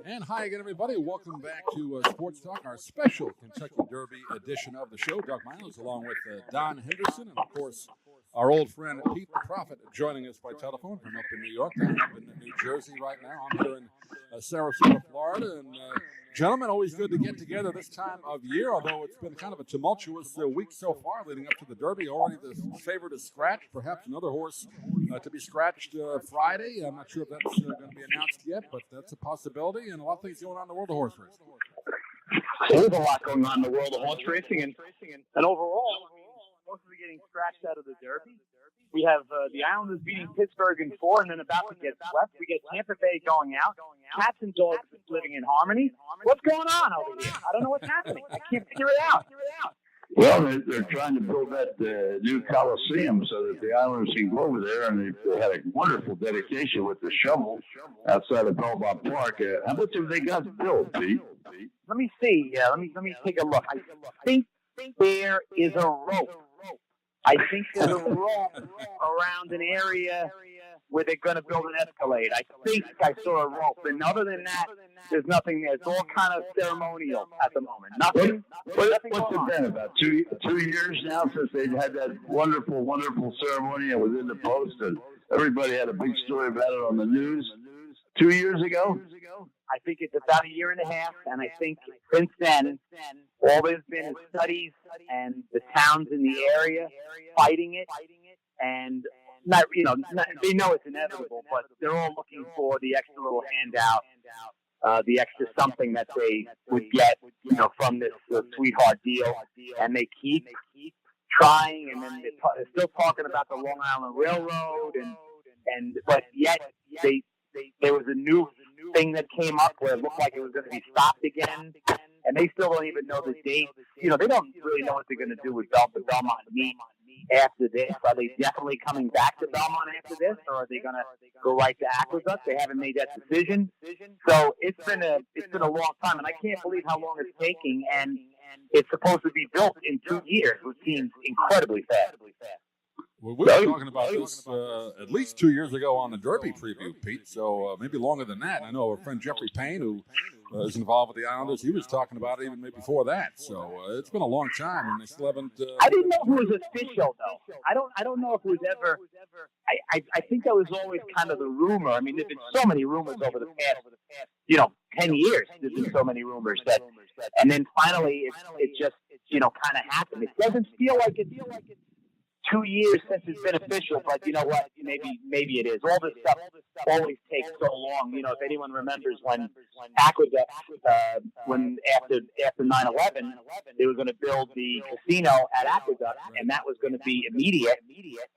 And hi again, everybody. Welcome back to Sports Talk, our special Kentucky Derby edition of the show. Doug Miles along with Don Henderson and, of course, our old friend Pete the Prophet joining us by telephone from up in New York. I'm up in New Jersey right now. I'm here in Sarasota, Florida. And, gentlemen, always good to get together this time of year, although it's been kind of a tumultuous week so far leading up to the Derby. Already the favorite is scratched, perhaps another horse to be scratched Friday. I'm not sure if that's going to be announced yet, but that's a possibility, and a lot of things going on in the world of horse racing. There's a lot going on in the world of horse racing, and overall, most of it getting scratched out of the Derby. We have the Islanders beating Pittsburgh in 4 and then about to get swept. We get Tampa Bay going out. Cats and dogs living in harmony. What's going on over here? I don't know what's happening. I can't figure it out. Well, they're trying to build that new Coliseum so that the Islanders can go over there, and they had a wonderful dedication with the shovel outside of Belmont Park. How much have they got built, Pete? Let me see. Let me take a look. I think there is a rope. I think there's a rope around an area where they're going to build an Escalade. I think I saw a rope. And other than that, there's nothing there. It's all kind of ceremonial at the moment. Nothing What's it been, about 2 years now since they've had that wonderful, wonderful ceremony and was in the Post, and everybody had a big story about it on the news 2 years ago? I think it's about a year and a half, and I think since then, all there's been is studies and the towns in the area fighting it, and they know it's inevitable, but they're all looking for the extra little handout, the extra something that they would get, from this sweetheart deal, and they keep trying, and then they're still talking about the Long Island Railroad, but yet there was a new thing that came up where it looked like it was going to be stopped again, and they still don't even know the date. They don't really know what they're going to do with the Belmont meet after this. Are they definitely coming back to Belmont after this, or are they going to go right to Aqueduct? They haven't made that decision. So it's been a long time, and I can't believe how long it's taking, and it's supposed to be built in 2 years, which seems incredibly fast. Well, we were talking about this at least 2 years ago on the Derby preview, Pete, so maybe longer than that. I know our friend Jeffrey Payne, who is involved with the Islanders, he was talking about it even maybe before that. So it's been a long time, and they still haven't... I didn't know if it was official, though. I don't know if it was ever... I think that was always kind of the rumor. I mean, there's been so many rumors over the past, 10 years. There's been so many rumors that... And then finally, it just, kind of happened. It doesn't feel like it's 2 years since it's been official, but you know what? Maybe it is. All this stuff always takes so long. If anyone remembers when Aqueduct, when after 9/11, they were going to build the casino at Aqueduct, and that was going to be immediate,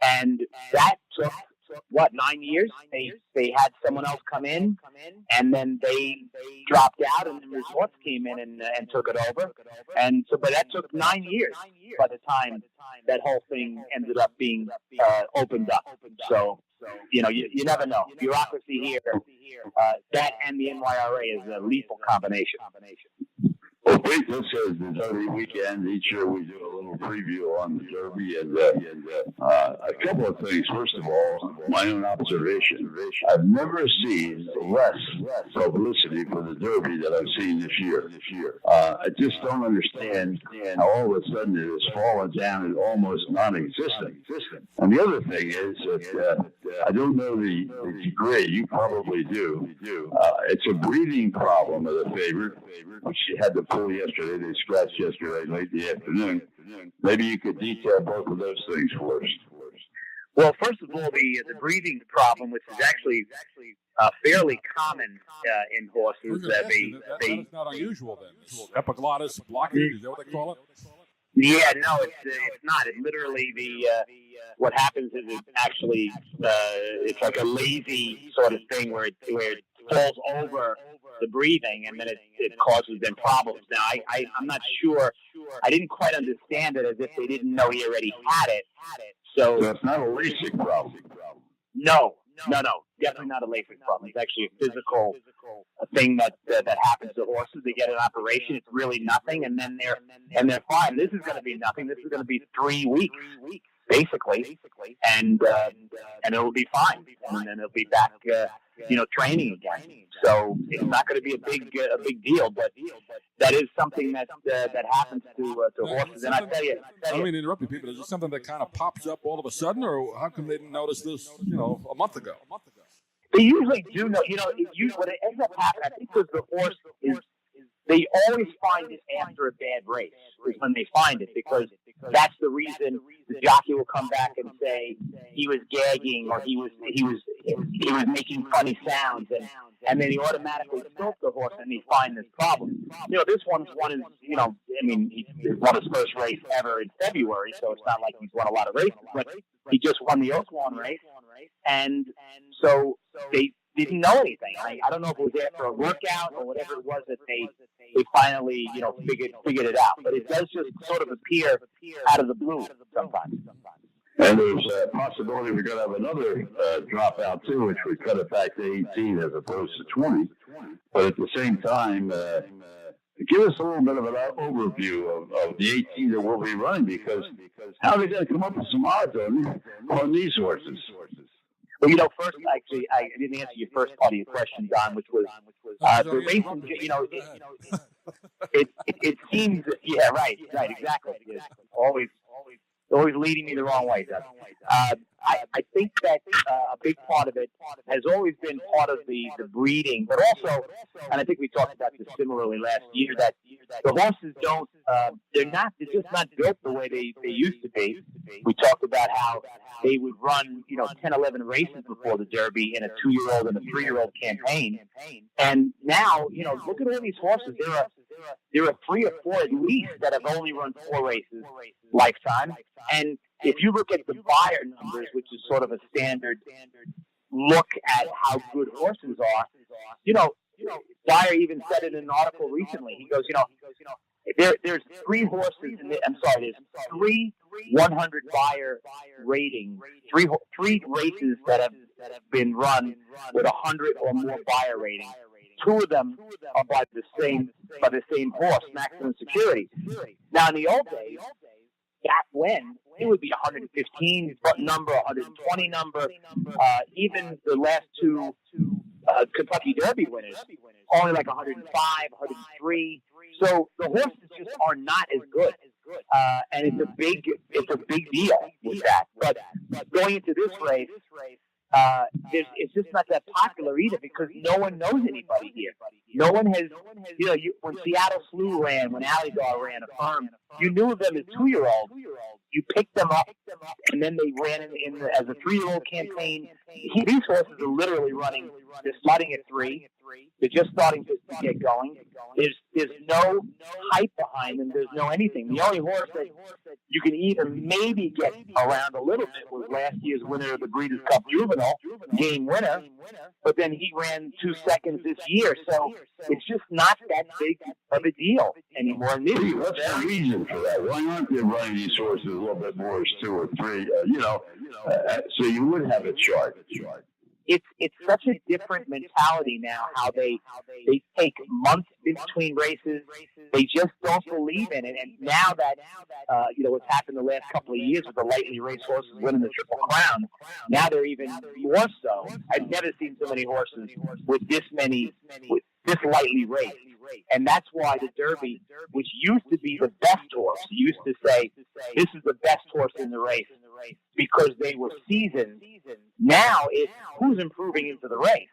and that took 9 years? They had someone else come in, and then they dropped out, and then Resorts came in and took it over. And so, but that took 9 years by the time that whole thing ended up being opened up. So, you never know. Bureaucracy here, that and the NYRA is a lethal combination. Well, Pete, this is the Derby weekend. Each year we do a little preview on the Derby, and a couple of things. First of all, my own observation. I've never seen less publicity for the Derby that I've seen this year. I just don't understand how all of a sudden it has fallen down and almost non-existent. And the other thing is that I don't know the degree. You probably do. It's a breathing problem of the favorite, which had to pull yesterday. They scratched yesterday late in the afternoon. Maybe you could detail both of those things for us. Well, first of all, the breathing problem, which is actually fairly common in horses. That's not unusual then. Epiglottis blockage, is that what they call it? Yeah, no, it's not. It literally what happens is it actually it's like a lazy sort of thing where it falls over the breathing, and then it causes them problems. Now, I'm not sure. I didn't quite understand it, as if they didn't know he already had it. So it's not a LASIK problem. No, definitely not a LASIK problem. It's actually a physical thing that happens to horses. They get an operation. It's really nothing, and then they're fine. This is going to be nothing. This is going to be 3 weeks, basically, and it'll be fine, and then it'll be back training again. So it's not going to be a big deal, but that is something that happens to horses. And I tell you, I don't mean to interrupt you, people. Is this something that kind of pops up all of a sudden, or how come they didn't notice this, a month ago? they usually do know. What it ends up happening, I think, because the horse is. They always find it after a bad race is when they find it, because that's the reason the jockey will come back and say he was gagging or he was making funny sounds, and then he automatically stilts the horse and they find this problem. This one is he won his first race ever in February, so it's not like he's won a lot of races, but he just won the Oaklawn race, and so they didn't know anything. I don't know if it was after a workout or whatever it was that they finally figured it out. But it does just sort of appear out of the blue sometimes. And there's a possibility we're going to have another dropout too, which would cut it back to 18 as opposed to 20. But at the same time, give us a little bit of an overview of the 18 that we'll be running, because how are they going to come up with some odds on these horses? Well, first, actually, I didn't answer your first part of your question, Don, which was the racing. It seems, yeah, right, exactly. It's always leading me the wrong way, Doug. I think that a big part of it has always been part of the breeding, but also, and I think we talked about this similarly last year, that the horses they're just not built the way they used to be. We talked about how they would run, 10, 11 races before the Derby in a 2-year-old and a 3-year-old campaign. And now, look at all these horses. There are 3 or 4 at least that have only run 4 races lifetime. And if you look at the buyer numbers, which is sort of a standard look at how good horses are, Buyer even said it in an article recently. He goes, there's 3 horses there's 3 100 buyer ratings, 3 races that have been run with 100 or more buyer ratings. 2 of them are by the same horse, Maximum Security. Now, in the old days, back when, it would be 115 number, 120 number. Even the last 2 Kentucky Derby winners, only like 105, 103. So the horses just are not as good, and it's a big deal with that. But going into this race, it's just not that popular either, because no one knows anybody here. No one has, when Seattle Slew ran, when Alligar ran a firm, you knew of them as 2-year-olds. You picked them up, and then they ran as a 3-year-old campaign. These horses are literally running. They're starting at 3. They're just starting to get going. There's no hype behind them. There's no anything. The only horse that you can even maybe get around a little bit was last year's winner of the Breeders' Cup Juvenile, game winner. But then he ran 2 seconds this year, so it's just not that big of a deal anymore. What's the reason for that? Why aren't they running these horses a little bit more as 2 or 3? So you would have a chart. It's such a different mentality now, how they take months in between races. They just don't believe in it. And now that, what's happened the last couple of years with the lightly raced horses winning the Triple Crown, now they're even more so. I've never seen so many horses with this lightly raced. And that's why the Derby, which used to be the best horse, used to say, this is the best horse in the race because they were seasoned. Now it's who's improving into the race,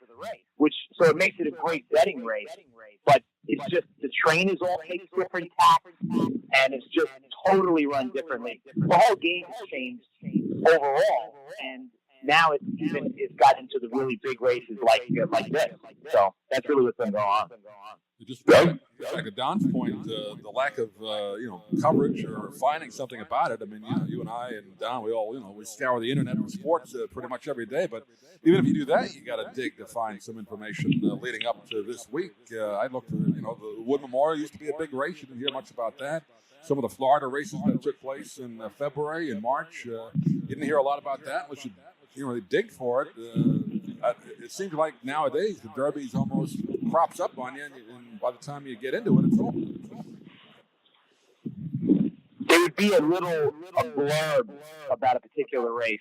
so it makes it a great betting race. But it's just the trainers all take different tacks, and it's just totally run differently. The whole game has changed overall, and now it's gotten into the really big races like this. So that's really what's been going on. Just back to Don's point, the lack of coverage or finding something about it. I mean, you and I and Don, we all we scour the internet for sports pretty much every day. But even if you do that, you got to dig to find some information leading up to this week. I looked at the Wood Memorial used to be a big race. You didn't hear much about that. Some of the Florida races that took place in February and March, you didn't hear a lot about that unless you really dig for it. It seems like nowadays the Derby's almost crops up on you, and by the time you get into it, it's over. There would be a blurb about a particular race,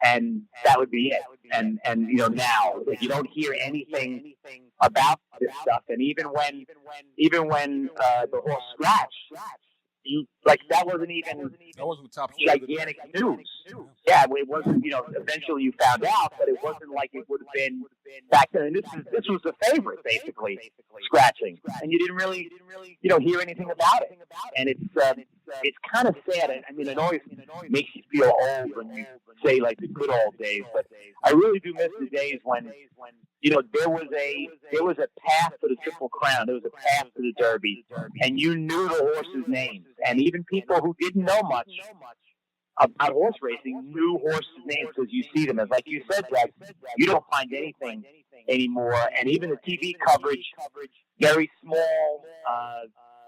and that would be it. And now like, you don't hear anything about this stuff. And even when the horse scratched, that wasn't even That wasn't the top story of the day. gigantic news. Yeah, it wasn't. Eventually you found out, but it wasn't like it would have been back then. And this was the favorite, basically, scratching, and you didn't really hear anything about it. And it's kind of sad. I mean, it always makes you feel old when you say like the good old days, but I really do miss the days when there was a path to the Triple Crown, there was a path to the Derby, and you knew the horses' names, and even people who didn't know much about horse racing knew horses' names because you see them. As like you said, Jack, you don't find anything anymore, and even the TV coverage, very small.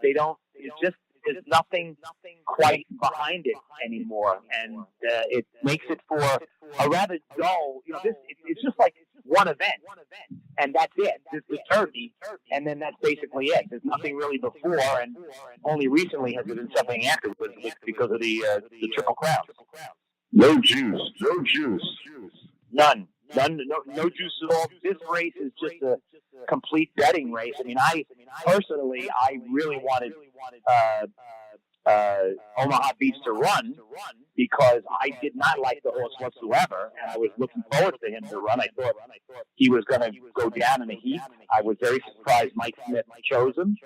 They don't. It's just there's nothing quite behind it anymore, and it makes it for a rather dull. It's just like one event, and that's it. It's the Derby, and then that's basically it. There's nothing really before, and only recently has there been something afterwards because of the Triple Crown. No juice. No juice. None. No juice at all. This race is just a complete betting race. I mean, I really wanted Omaha Beach to run because I did not like the horse whatsoever, and I was looking forward to him to run. I thought he was going to go down in a heap. I was very surprised Mike Smith chose him,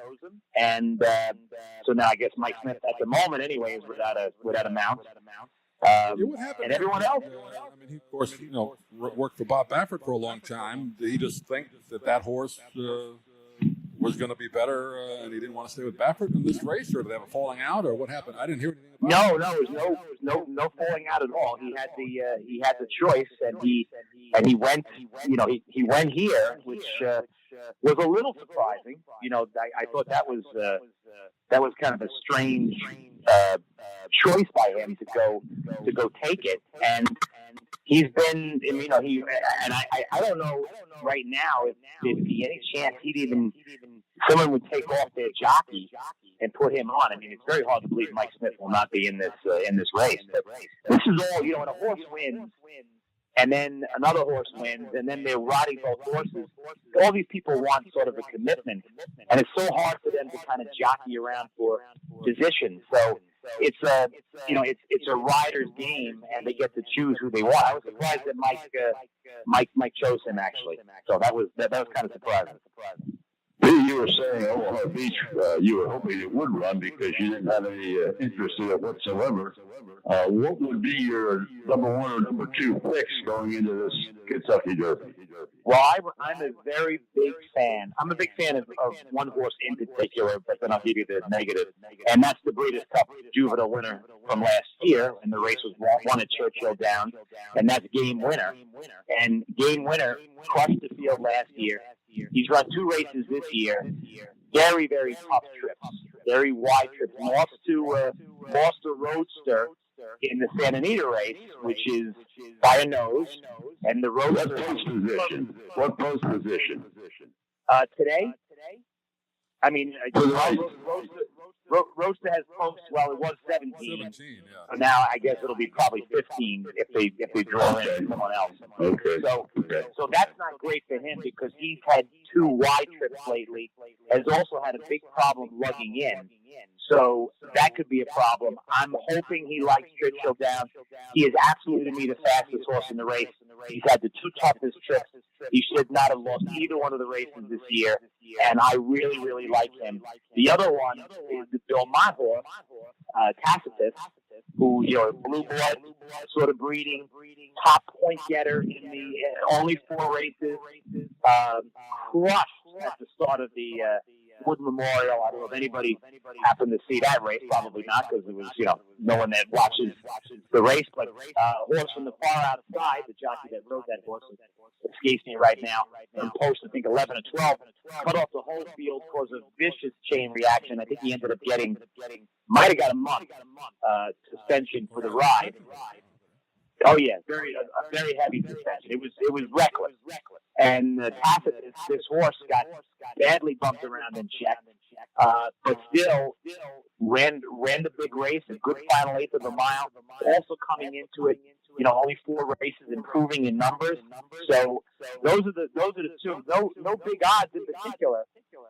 and so now I guess Mike Smith at the moment, anyway, is without a mount. And everyone else. He, of course, worked for Bob Baffert for a long time. Did he just think that horse was going to be better, and he didn't want to stay with Baffert in this race, or did they have a falling out, or what happened? I didn't hear anything about it. No, there was no falling out at all. He had the choice, and he went. He went here, which was a little surprising. I thought that was kind of a strange choice by him to go take it, and he's been. I don't know right now if there'd be any chance someone would take off their jockey and put him on. I mean, it's very hard to believe Mike Smith will not be in this race. But this is all when a horse wins, and then another horse wins, and then they're riding both horses. All these people want sort of a commitment, and it's so hard for them to kind of jockey around for position. So it's a rider's game, and they get to choose who they want. I was surprised that Mike chose him actually. So that was kind of surprising. You were saying Omaha Beach, you were hoping it would run because you didn't have any interest in it whatsoever. What would be your number one or number two picks going into this Kentucky Derby? Well, I'm a very big fan. I'm a big fan of one horse in particular, but then I'll give you the negative. And that's the Breeders' Cup juvenile winner from last year, and the race was won at Churchill Downs, and that's Game Winner. And Game Winner crushed the field last year. He's run 2 races this year. Very, very tough trips. Very wide trips. Lost to Roadster in the Santa Anita race, which is by a nose. And the Roadster... What post position? Today? I mean, Roadster has posts. Well, it was 17. 17, yeah. So now I guess it'll be probably 15 if they draw in someone else. Okay. So that's not great for him because he's had 2 wide trips lately. Has also had a big problem lugging in. So that could be a problem. I'm hoping he likes Churchill Downs. He is absolutely, to me, the fastest horse in the race. He's had the 2 toughest trips. He should not have lost either one of the races this year, and I really, really like him. The other one is the Bill Mott horse, Tacitus, who, blue blood sort of breeding, top point getter in the only 4 races, crushed at the start of the Wood Memorial. I don't know if anybody happened to see that race. Probably not, because it was, no one that watches the race. But horse from the far outside, the jockey that rode that horse, escapes me right now, and post, I think, 11 or 12, cut off the whole field, caused a vicious chain reaction. I think he ended up might have got a month suspension for the ride. Oh yeah, a very heavy suspension. It was reckless. And Tacitus, this horse, got badly bumped around and checked, but still ran the big race, a good final 1/8 of a mile. Also coming into it only 4 races, improving in numbers. So those are the 2. No big odds in particular,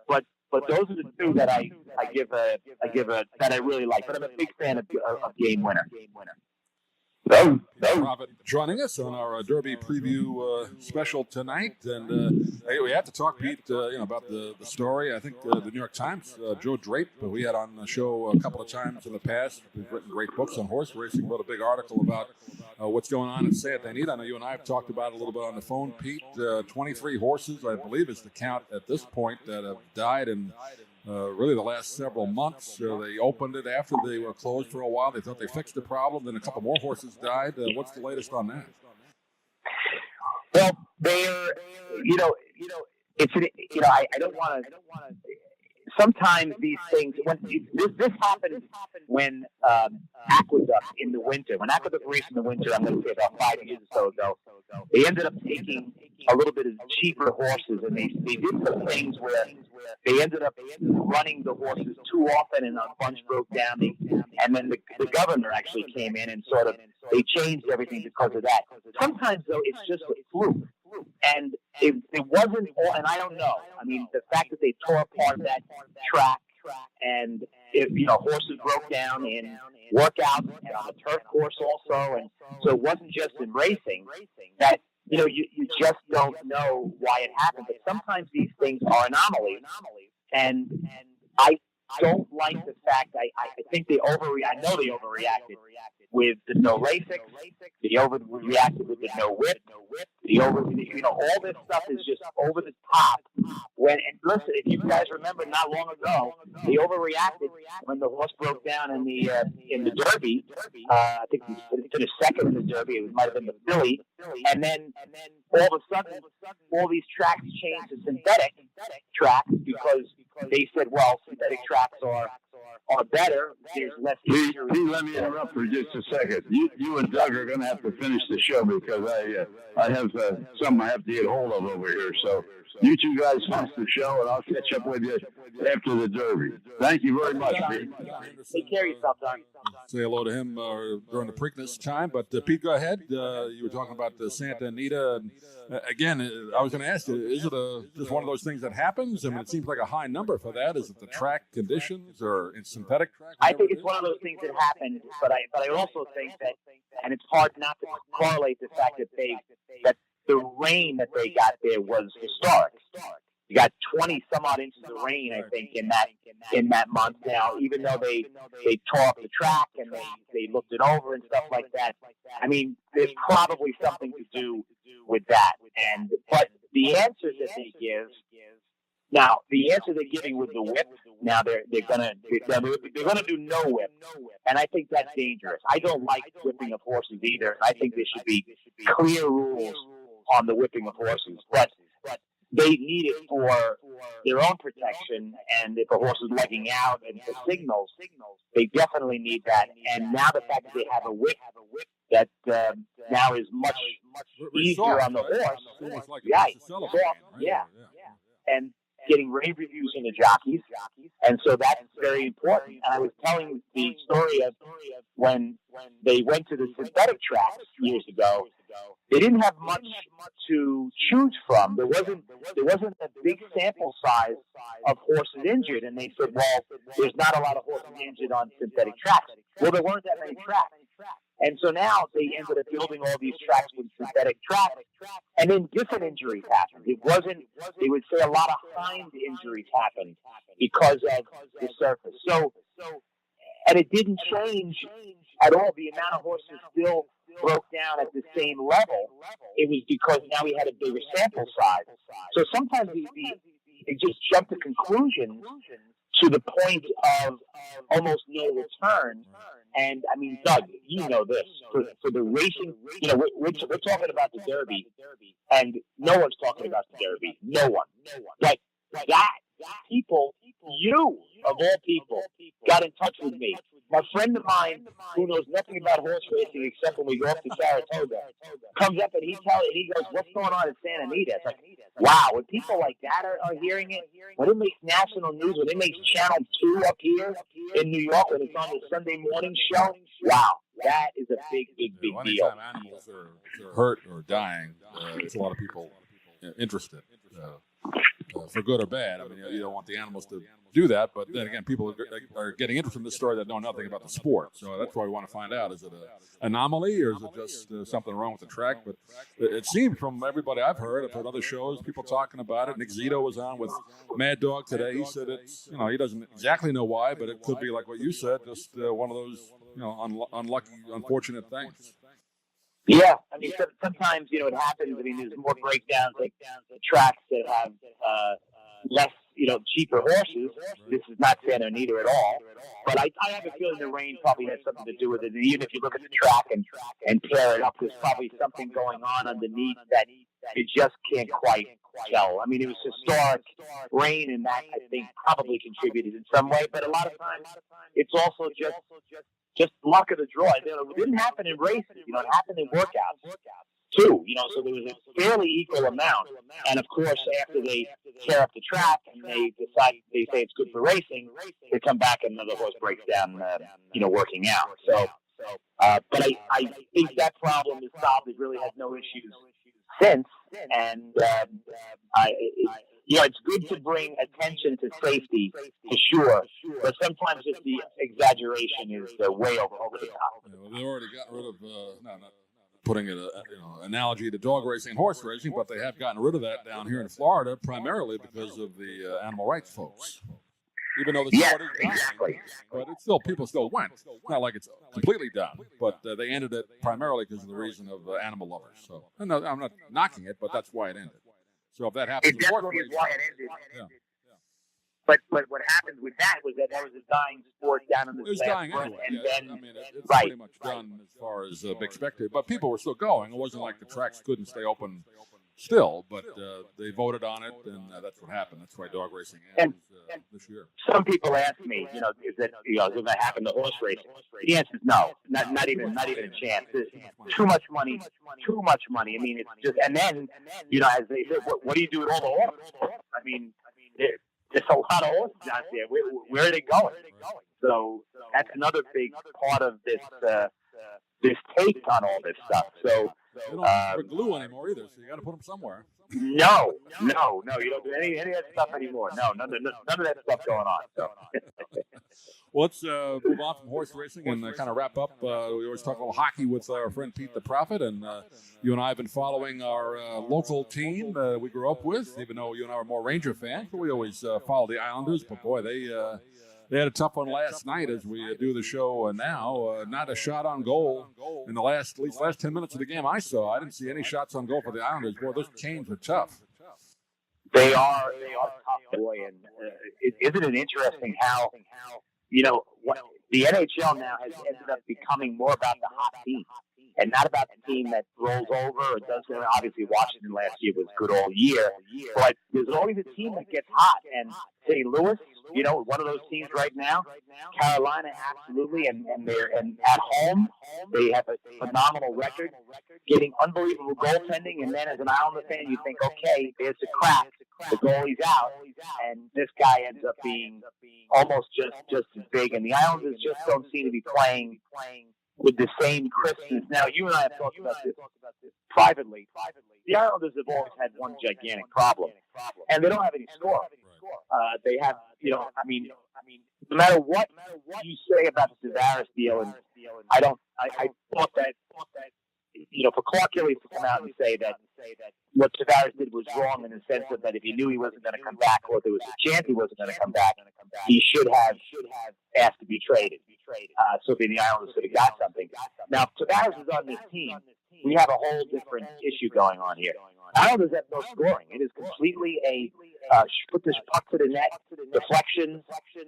but those are the 2 that I give a that I really like. But I'm a big fan of Game Winner. Prophet joining us on our Derby preview special tonight, and hey, we have to talk, Pete, about the story. I think the New York Times, Joe Drape, who we had on the show a couple of times in the past, who's written great books on horse racing, wrote a big article about what's going on in Santa Anita. I know you and I have talked about it a little bit on the phone, Pete. 23 horses, I believe, is the count at this point that have died in really the last several months. They opened it after they were closed for a while. They thought they fixed the problem. Then a couple more horses died. What's the latest on that? Well, they're, it's, I don't want to. Sometimes these things, when this happened when Aqueduct in the winter, when Aqueduct raced in the winter, I'm going to say about 5 years or so ago, they ended up taking a little bit of cheaper horses, and they did some things where they ended up running the horses too often, and a bunch broke down. And then the governor actually came in and sort of, they changed everything because of that. Sometimes, though, it's just a fluke. And it wasn't all, and I don't know. I mean, the fact that they tore apart that track and, horses broke down in workouts and on the turf course also. And so it wasn't just in racing that, you just don't know why it happened. But sometimes these things are anomalies. And I don't like the fact, I think they overreacted. I know they overreacted with the no LASIK. They overreacted with the no whip. All this stuff is just over the top. And listen, if you guys remember, not long ago, they overreacted when the horse broke down in the Derby. I think he finished second in the Derby. It might have been the filly. And then all of a sudden, all these tracks changed to synthetic tracks because they said, well, synthetic tracks are better. There's less injury. Pete, let me interrupt for just a second. You and Doug are going to have to finish the show because I have something I have to get hold of over here. So you 2 guys finish the show, and I'll catch up with you after the Derby. Thank you very much, Pete. Take care of yourself, Don. Say hello to him during the Preakness time. But Pete, go ahead. You were talking about the Santa Anita. And, again, I was going to ask you, is it just one of those things that happens? I mean, it seems like a high number for that. Is it the track conditions or in synthetic track? I think it's one of those things that happened, but I also think that, and it's hard not to correlate the fact that the rain that they got there was historic. You got 20 some odd inches of rain, I think, in that month. Now, even though they tore up the track and they looked it over and stuff like that, I mean, there's probably something to do with that. But the answers that they give, now the answer they're giving with the whip, now they're gonna do no whip, and I think that's dangerous. I don't like whipping of horses either. I think there should be clear rules on the whipping of horses, but they need it for their own protection, and if a horse is legging out and for signals, they definitely need that. And now the fact that they have a whip that now is much easier on the horse, and getting rave reviews in the jockeys, and so that's very important. And I was telling the story of when they went to the synthetic tracks years ago. They didn't have much to choose from. There wasn't a big sample size of horses injured, and they said, well, there's not a lot of horses injured on synthetic tracks. Well, there weren't that many tracks. And so now they ended up building all these tracks with synthetic tracks, and then different injuries happened. It wasn't, they would say a lot of hind injuries happened because of the surface. So, and it didn't change at all. The amount of horses still broke down at the same level. It was because now we had a bigger sample size. So sometimes they just jump to conclusions to the point of almost no return. And I mean, Doug, you know this. For the racing, we're talking about the Derby, and no one's talking about the Derby. No one. But that people, you of all people, got in touch with me. My friend of mine, who knows nothing about horse racing except when we go up to Saratoga, comes up and he goes, "What's going on in Santa Anita?" It's like, wow, when people like that are hearing it, when it makes national news, when it makes Channel 2 up here in New York, when it's on the Sunday morning show, wow, that is a big Well, deal. anytime animals are hurt or dying, it's a lot of people interested, for good or bad. I mean, you don't want the animals to do that, but then again, people are getting interested in this story that know nothing about the sport. So that's why we want to find out: is it an anomaly, or is it just something wrong with the track? But it seemed from everybody I've heard other shows, people talking about it. Nick Zito was on with Mad Dog today. He said it's he doesn't exactly know why, but it could be like what you said, just one of those unlucky, unfortunate things. Yeah, I mean, sometimes it happens. I mean, there's more breakdowns like tracks that have less, cheaper horses. This is not Santa Anita at all, but I have a feeling the rain probably has something to do with it. And even if you look at the track and tear it up, there's probably something going on underneath that you just can't quite tell. I mean, it was historic rain, and that I think probably contributed in some way. But a lot of times, it's also just luck of the draw. It didn't happen in races. It happened in workouts too. So there was a fairly equal amount. And of course, after they tear up the track and they say it's good for racing, they come back and another horse breaks down, working out. So, but I think that problem is solved. It really has no issues since. And it's good to bring attention to safety, for sure, but sometimes just the exaggeration is way over the top. They already got rid of, not putting it analogy to dog racing and horse racing, but they have gotten rid of that down here in Florida, primarily because of the animal rights folks. Even though the sport is dying, exactly. But it's still, people still went. It's not like it's completely done, but they ended it primarily because of the reason of animal lovers. So I'm not knocking it, but that's why it ended. So if that happens, it definitely is why it ended. Yeah. But what happened with that was that was a dying sport down in the It was dying anyway. And then, it's pretty much done as far as big spectator. But people were still going. It wasn't like the tracks couldn't stay open still, but they voted on it, and that's what happened. That's why dog racing ends this year. Some people ask me, is that going to happen to horse racing? The answer is no, not even a chance. There's too much money. I mean, it's just, and then as they said, what do you do with all the horses? I mean, there's a lot of horses out there. Where are they going? So that's another big part of this take on all this stuff. So. They don't have glue anymore either, so you got to put them somewhere. No, you don't do any of that stuff anymore. No, none of that stuff going on. So. Well, let's move on from horse racing and kind of wrap up. We always talk a little hockey with our friend Pete the Prophet, and you and I have been following our local team we grew up with, even though you and I are more Ranger fans, but we always follow the Islanders. But boy, they had a tough one last night as we do the show now. Not a shot on goal in the last 10 minutes of the game I saw. I didn't see any shots on goal for the Islanders. Boy, those Canes are tough. They are tough, boy. And isn't it interesting how, what the NHL now has ended up becoming more about the hot team and not about the team that rolls over or does. Obviously, Washington last year was good all year, but there's always a team that gets hot. And St. Louis, one of those teams right now. Carolina, absolutely, and at home they have a phenomenal record, getting unbelievable goaltending. And then, as an Islander fan, you think, okay, there's a crack. The goalie's out, and this guy ends up being almost just as big. And the Islanders just don't seem to be playing with the same crispness. Now, you and I have talked about this privately. The Islanders have always had one gigantic problem, and they don't have any score. They have, no matter what you say about the Tavares deal, and I thought that, for Clark Gillies to come out and say that what Tavares did was wrong in the sense of that if he knew he wasn't going to come back, or there was a chance he wasn't going to come back, he should have asked to be traded. So then the Islanders could have got something. Now, if Tavares is on this team, we have a whole different issue going on here. Islanders have no scoring. It is completely a put this puck to the net, deflections,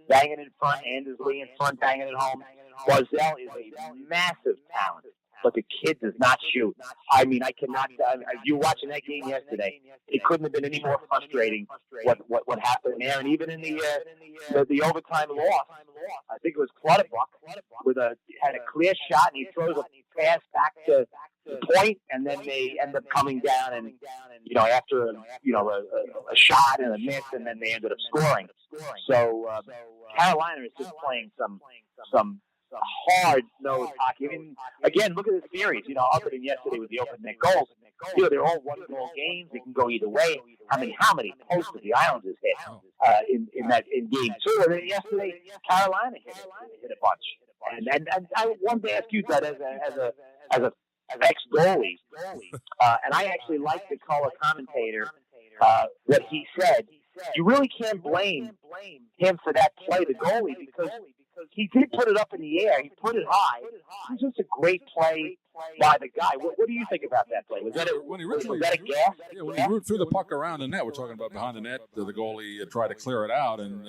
banging in front, Anders Lee in front, banging it home. Barzal is a massive talent, but the kid does not shoot. I mean, I cannot. You were watching that game yesterday. It couldn't have been any more frustrating what happened there. And even in the overtime loss, I think it was Clutterbuck had a clear shot, and he throws a pass back to point, and then they end up coming down, and after a shot and a miss, and then they ended up scoring. So Carolina is just playing some hard-nosed hockey. I mean, again, look at this series. Other than yesterday with the open net goals, they're all one-goal games. They can go either way. How many posts did the Islanders hit in game two? And then yesterday, Carolina hit a bunch. And I wanted to ask you that as a ex-goalie, and I actually like the color commentator, what he said. You really can't blame him for that play, the goalie, because he did put it up in the air. He put it high. It was just a great play by the guy. What do you think about that play? Was that a gas? Yeah, when he threw the puck around the net, we're talking about behind the net, the goalie tried to clear it out, and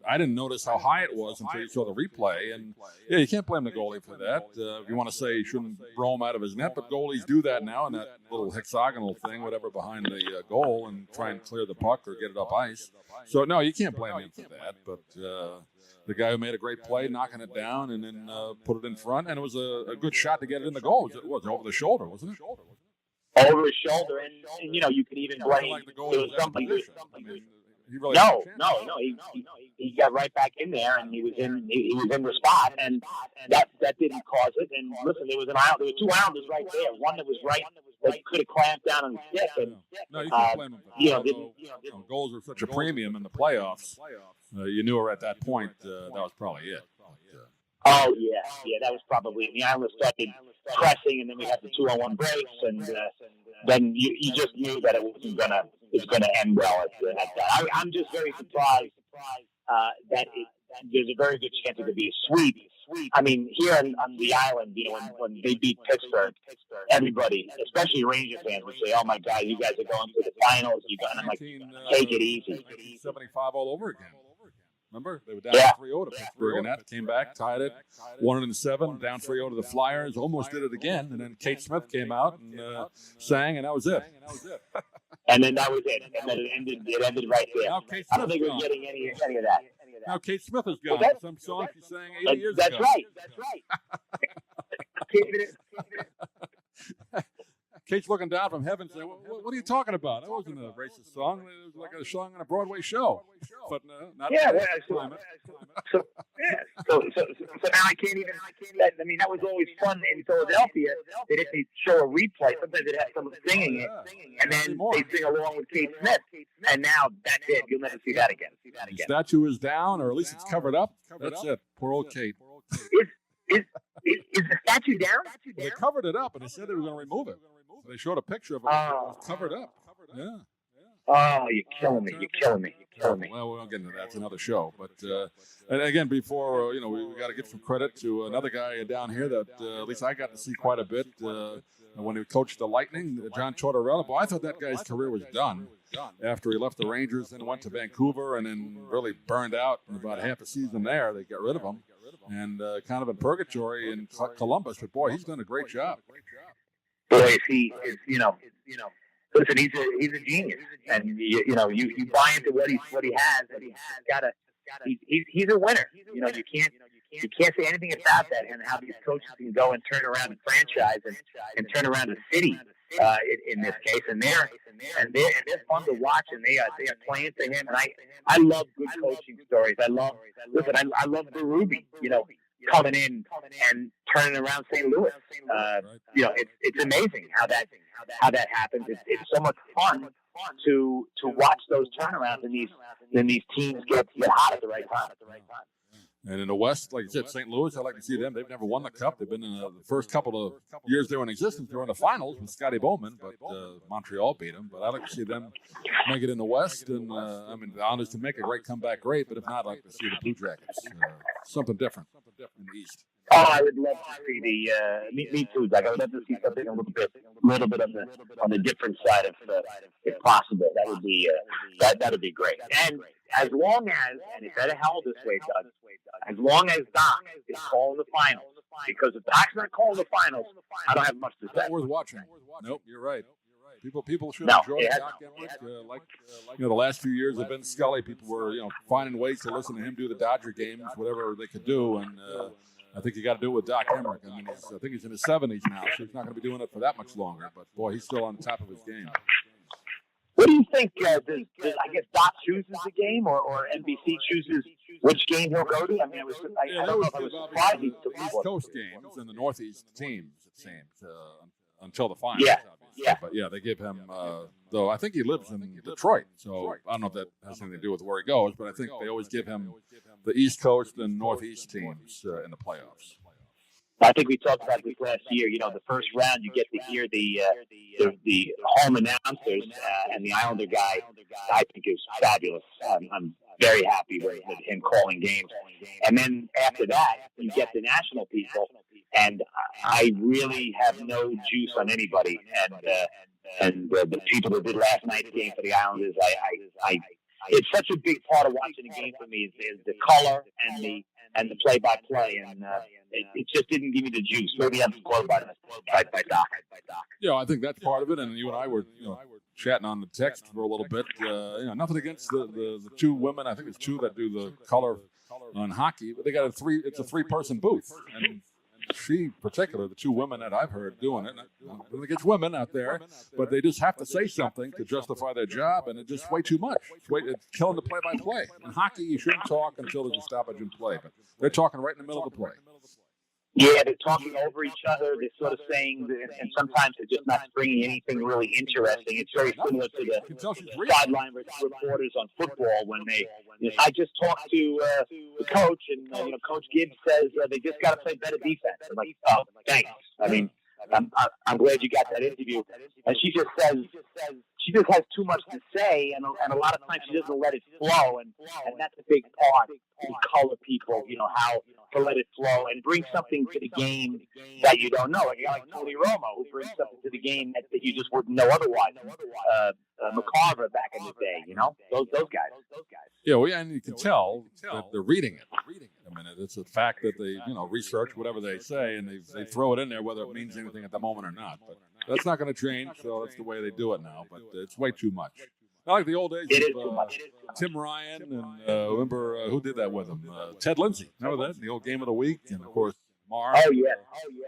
I didn't notice how high it was until you saw the replay. And yeah, you can't blame the goalie for that. If you want to say he shouldn't roam out of his net, but goalies do that now in that little hexagonal thing, whatever, behind the goal, and try and clear the puck or get it up ice. So no, you can't blame him for that. But the guy who made a great play, knocking it down and then put it in front, and it was a good shot to get it in the goal. It was over the shoulder, wasn't it? Over his shoulder, and you could even blame like the goal was somebody. He really No. He got right back in there, and he was in the spot, and that didn't cause it. And listen, there were two Islanders right there. One that was right that could have clamped down on the stick, and no, you can't blame him for that. Goals are such a premium in the playoffs. You knew her at that point. That was probably it. Oh yeah, that was probably. And the Islanders started pressing, and then we had the 2-on-1 breaks, and then you just knew that it wasn't gonna end well at that. I'm just very surprised that there's a very good chance it could be a sweep. I mean, here on the island, when they beat Pittsburgh, everybody, especially Ranger fans, would say, "Oh my God, you guys are going to the finals." And I'm like, "Take it easy." 1975 all over again. Remember? They were down 3-0 to Pittsburgh, and that came back, tied it, 1-7, down 3-0 to the Flyers, almost did it again, and then Kate Smith came out and sang, and that was it. And then that was it. And then it ended right there. I don't think we're getting any of that. Now Kate Smith is gone. Some song she sang 80 years ago. That's right. Kate's looking down from heaven saying, what are you talking about? That wasn't a racist song. It was like a song on a Broadway show. But not so now I can't even. I mean, that was always fun in Philadelphia. That if they show a replay, sometimes they'd have someone singing it, and then they sing along with Kate Smith. And now that's it. You'll never see that again. The statue is down, or at least it's covered up. That's it. Poor old Kate. Is the statue down? Well, they covered it up, and they said they were going to remove it. So they showed a picture of it. It was covered up. Yeah. Oh, you're killing me. Well, we won't get into that. It's another show. But and again, before we got to give some credit to another guy down here that at least I got to see quite a bit when he coached the Lightning, John Tortorella. Boy, I thought that guy's career was done after he left the Rangers and went to Vancouver, and then really burned out in about half a season there. They got rid of him, and kind of in purgatory in Columbus. But boy, he's done a great job. Boy, listen, he's a genius, and you buy into what he has, and he's a winner. You can't say anything about that, and how these coaches can go and turn around a franchise and turn around a city in this case, and they're fun to watch, and they are playing for him, and I love good coaching stories. I love Berube, coming in and turning around St. Louis. It's amazing how that happens. It's so much fun to watch those turnarounds and these teams get hot at the right time. And in the West, like you said, St. Louis, I'd like to see them. They've never won the Cup. They've been in the first couple of years they were in existence. They were in the finals with Scotty Bowman, but Montreal beat them. But I'd like to see them make it in the West. And, the Islanders to make a great comeback, great. But if not, I'd like to see the Blue Jackets. Something different in the East. Oh, I would love to see me too. Like, I would love to see something a little bit on the different side, if possible. That would be that would be great. And as long as, and it's better held this way, Doug, as long as Doc is calling the finals, because if Doc's not calling the finals, I don't have much to say. Not worth watching. Nope, you're right. People should enjoy Doc Emrick. The last few years have been Scully. People were finding ways to listen to him do the Dodger games, whatever they could do, and I think you got to do it with Doc Emmerich. I mean, I think he's in his 70s now, so he's not going to be doing it for that much longer. But boy, he's still on top of his game. What do you think? Does I guess Doc chooses the game, or NBC chooses which game he'll go to? I mean, I don't know if I was surprised he took East Coast games and the Northeast teams, it seems, until the finals. Yeah. Obviously. Yeah. But yeah, they give him. Though I think he lives in Detroit, so I don't know if that has anything to do with where he goes. But I think they always give him the East Coast and Northeast teams in the playoffs. I think we talked about this last year. You know, the first round you get to hear the home announcers, and the Islander guy, I think, is fabulous. I'm very happy with him calling games. And then after that, you get the national people, and I really have no juice on anybody. And the people that did last night's game for the Islanders, I it's such a big part of watching a game for me is the color and the play-by-play, and it just didn't give me the juice. Maybe I'm spoiled by Doc. Yeah, I think that's part of it. And you and I were, chatting on the text for a little bit. Nothing against the two women. I think it's two that do the color on hockey, but they got it's a three-person booth. And she, particular, the two women that I've heard doing it, nothing against women out there, but they just have to say something to justify their job, and it's just way too much. It's killing the play-by-play. In hockey, you shouldn't talk until there's a stoppage in play, but they're talking right in the middle of the play. Yeah, they're talking over each other. They're sort of saying, and sometimes they're just not bringing anything really interesting. It's very similar to the sideline reporters on football when I just talked to the coach, and Coach Gibbs says they just got to play better defense. I'm like, oh, thanks. I mean, I'm glad you got that interview. And she just says she just has too much to say, and a lot of times she doesn't let it flow, and that's a big part to color people, how to let it flow and bring something to the game that you don't know. Like a guy like Tony Romo, who brings something to the game that you just wouldn't know otherwise. McCarver back in the day, those guys. Yeah, well, and you can tell that they're reading it. I mean, it's a fact that they, research whatever they say, and they throw it in there, whether it means anything at the moment or not. But that's not going to change, so that's the way they do it now. But it's way too much. I like the old days of Tim Ryan, and remember who did that with him? Ted Lindsay. Remember that? The old Game of the Week, and of course Marv. Oh yeah.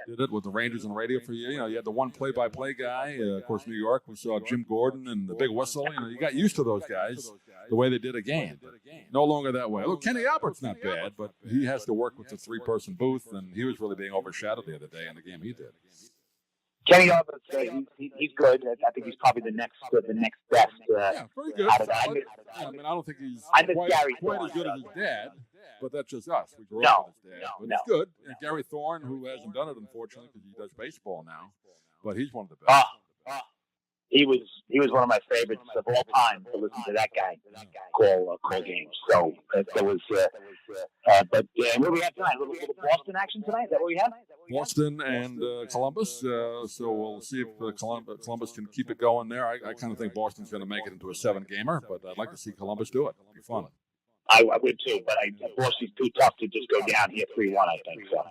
Did it with the Rangers on the radio for you. You had the one play-by-play guy. Of course, New York. We saw Jim Gordon and the big whistle. You got used to those guys the way they did a game. But no longer that way. Look, Kenny Albert's not bad, but he has to work with the three-person booth, and he was really being overshadowed the other day in the game he did. Kenny Albert, he's good. I think he's probably the next best. Yeah, very good. Out of that. I don't think he's quite as good as his dad, but that's just us. We grew up with his dad. But it's good. And Gary Thorne, who hasn't done it, unfortunately, because he does baseball now, but he's one of the best. He was one of my favorites of all time to listen to that guy call games. So there was. But what do we have tonight? A little Boston action tonight? Is that what we have? Boston and Columbus. So we'll see if Columbus can keep it going there. I kind of think Boston's going to make it into a 7-gamer, but I'd like to see Columbus do it. It'll be fun. I would too, but Boston's too tough to just go down here 3-1, I think. So.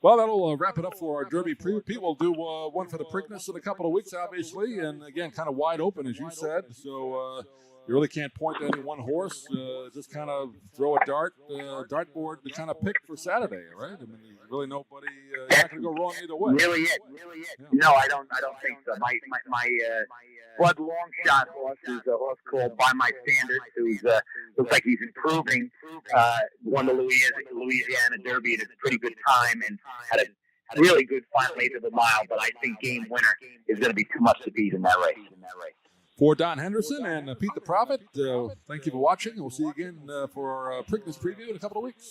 Well, that'll wrap it up for our Derby preview. Pete will do one for the Preakness in a couple of weeks, obviously, and again, kind of wide open, as you said. So you really can't point to any one horse. Just kind of throw a dartboard to kind of pick for Saturday, right? I mean, there's really nobody. You're not going to go wrong either way. Really it. Yeah. No, I don't think so. My Bud Longshot horse is a horse called By My Standards, who's looks like he's improving. Won the Louisiana Derby at a pretty good time and had a really good final 8 of the mile. But I think game winner is going to be too much to beat in that race. For Don Henderson and Pete the Prophet, thank you for watching. We'll see you again for our Preakness preview in a couple of weeks.